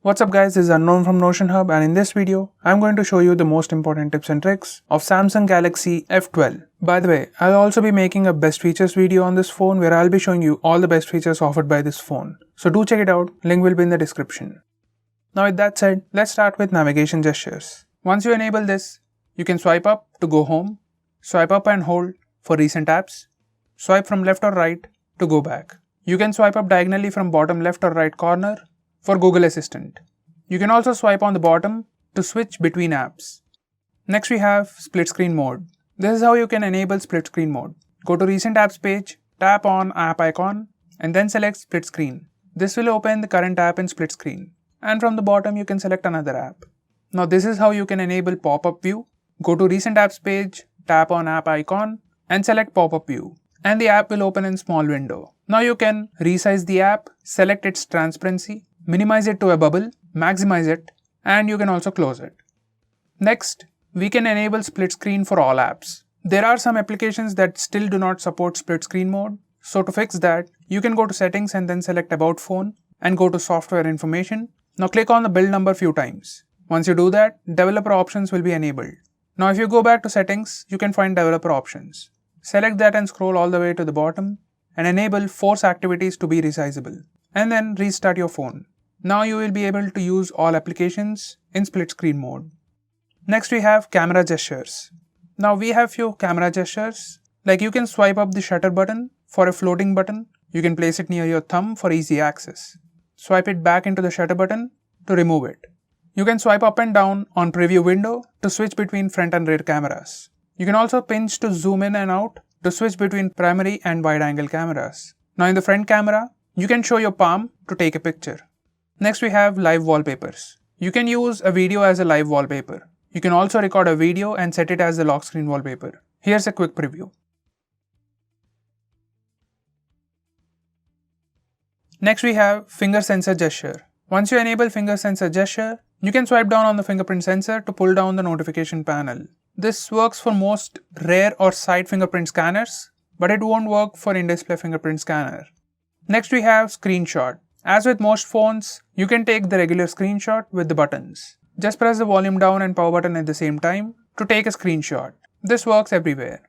What's up guys, this is Unknown from Notion Hub, and in this video, I'm going to show you the most important tips and tricks of Samsung Galaxy F12. By the way, I'll also be making a best features video on this phone where I'll be showing you all the best features offered by this phone. So do check it out, link will be in the description. Now with that said, let's start with navigation gestures. Once you enable this, you can swipe up to go home, swipe up and hold for recent apps, swipe from left or right to go back. You can swipe up diagonally from bottom left or right corner for Google Assistant. You can also swipe on the bottom to switch between apps. Next we have split screen mode. This is how you can enable split screen mode. Go to recent apps page, tap on app icon and then select split screen. This will open the current app in split screen. And from the bottom you can select another app. Now this is how you can enable pop-up view. Go to recent apps page, tap on app icon and select pop-up view. And the app will open in small window. Now you can resize the app, select its transparency, minimize it to a bubble, maximize it, and you can also close it. Next, we can enable split screen for all apps. There are some applications that still do not support split screen mode. So to fix that, you can go to settings and then select about phone and go to software information. Now click on the build number few times. Once you do that, developer options will be enabled. Now if you go back to settings, you can find developer options. Select that and scroll all the way to the bottom and enable force activities to be resizable. And then restart your phone. Now you will be able to use all applications in split screen mode. Next we have camera gestures. Now we have few camera gestures, like you can swipe up the shutter button for a floating button. You can place it near your thumb for easy access. Swipe it back into the shutter button to remove it. You can swipe up and down on preview window to switch between front and rear cameras. You can also pinch to zoom in and out to switch between primary and wide angle cameras. Now in the front camera, you can show your palm to take a picture. Next we have live wallpapers. You can use a video as a live wallpaper. You can also record a video and set it as the lock screen wallpaper. Here's a quick preview. Next we have finger sensor gesture. Once you enable finger sensor gesture, you can swipe down on the fingerprint sensor to pull down the notification panel. This works for most rear or side fingerprint scanners, but it won't work for in-display fingerprint scanner. Next we have screenshot. As with most phones, you can take the regular screenshot with the buttons. Just press the volume down and power button at the same time to take a screenshot. This works everywhere.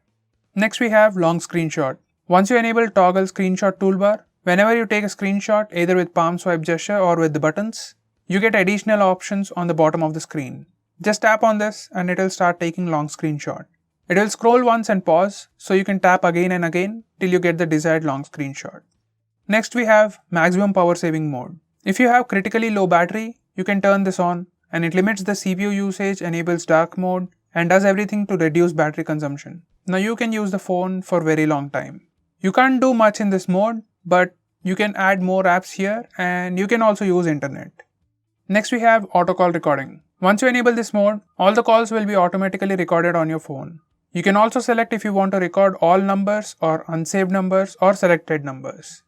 Next we have long screenshot. Once you enable toggle screenshot toolbar, whenever you take a screenshot either with palm swipe gesture or with the buttons, you get additional options on the bottom of the screen. Just tap on this and it will start taking long screenshot. It will scroll once and pause, so you can tap again and again till you get the desired long screenshot. Next we have maximum power saving mode. If you have critically low battery, you can turn this on and it limits the CPU usage, enables dark mode and does everything to reduce battery consumption. Now you can use the phone for very long time. You can't do much in this mode, but you can add more apps here and you can also use internet. Next we have auto call recording. Once you enable this mode, all the calls will be automatically recorded on your phone. You can also select if you want to record all numbers or unsaved numbers or selected numbers.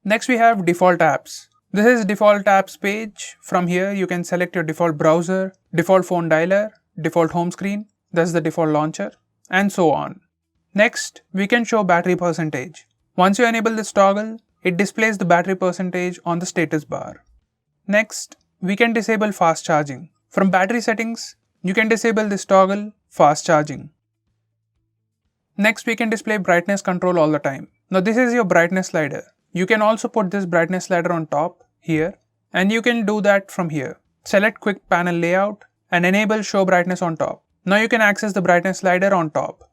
Next we have default apps. This is default apps page. From here you can select your default browser, default phone dialer, default home screen, that's the default launcher, and so on. Next we can show battery percentage. Once you enable this toggle, it displays the battery percentage on the status bar. Next we can disable fast charging. From battery settings, you can disable this toggle fast charging. Next we can display brightness control all the time. Now this is your brightness slider. You can also put this brightness slider on top here and you can do that from here. Select quick panel layout and enable show brightness on top. Now you can access the brightness slider on top.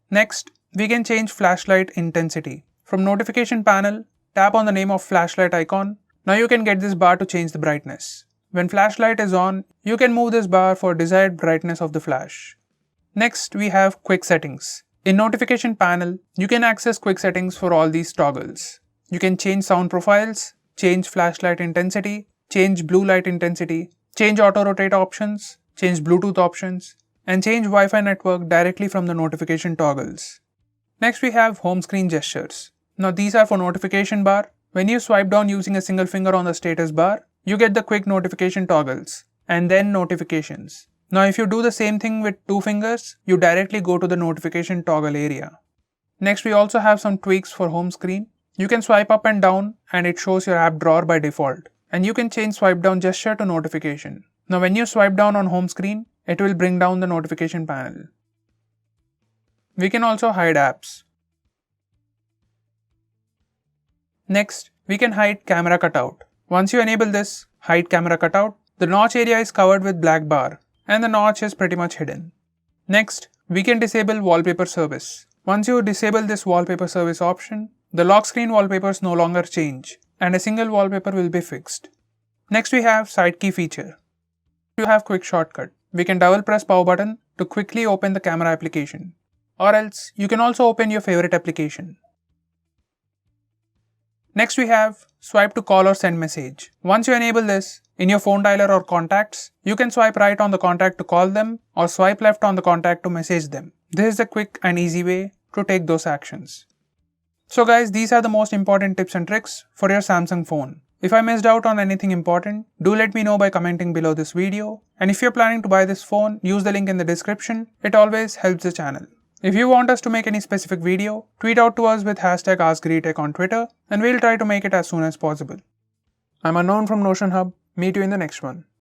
Next, we can change flashlight intensity. From notification panel, tap on the name of flashlight icon. Now you can get this bar to change the brightness. When flashlight is on, you can move this bar for desired brightness of the flash. Next, we have quick settings. In notification panel, you can access quick settings for all these toggles. You can change sound profiles, change flashlight intensity, change blue light intensity, change auto rotate options, change Bluetooth options, and change Wi-Fi network directly from the notification toggles. Next we have home screen gestures. Now these are for notification bar. When you swipe down using a single finger on the status bar, you get the quick notification toggles and then notifications. Now if you do the same thing with two fingers, you directly go to the notification toggle area. Next we also have some tweaks for home screen. You can swipe up and down and it shows your app drawer by default. and you can change swipe down gesture to notification. Now when you swipe down on home screen, it will bring down the notification panel. We can also hide apps. Next, we can hide camera cutout. Once you enable this hide camera cutout, the notch area is covered with black bar and the notch is pretty much hidden. Next, we can disable wallpaper service. Once you disable this wallpaper service option, the lock screen wallpapers no longer change and a single wallpaper will be fixed. Next we have side key feature. You have quick shortcut. We can double press power button to quickly open the camera application. Or else you can also open your favorite application. Next we have swipe to call or send message. Once you enable this, in your phone dialer or contacts, you can swipe right on the contact to call them or swipe left on the contact to message them. This is the quick and easy way to take those actions. So guys, these are the most important tips and tricks for your Samsung phone. If I missed out on anything important, do let me know by commenting below this video. And if you're planning to buy this phone, use the link in the description. It always helps the channel. If you want us to make any specific video, tweet out to us with hashtag AskGreeTech on Twitter and we'll try to make it as soon as possible. I'm Unknown from Notion Hub. Meet you in the next one.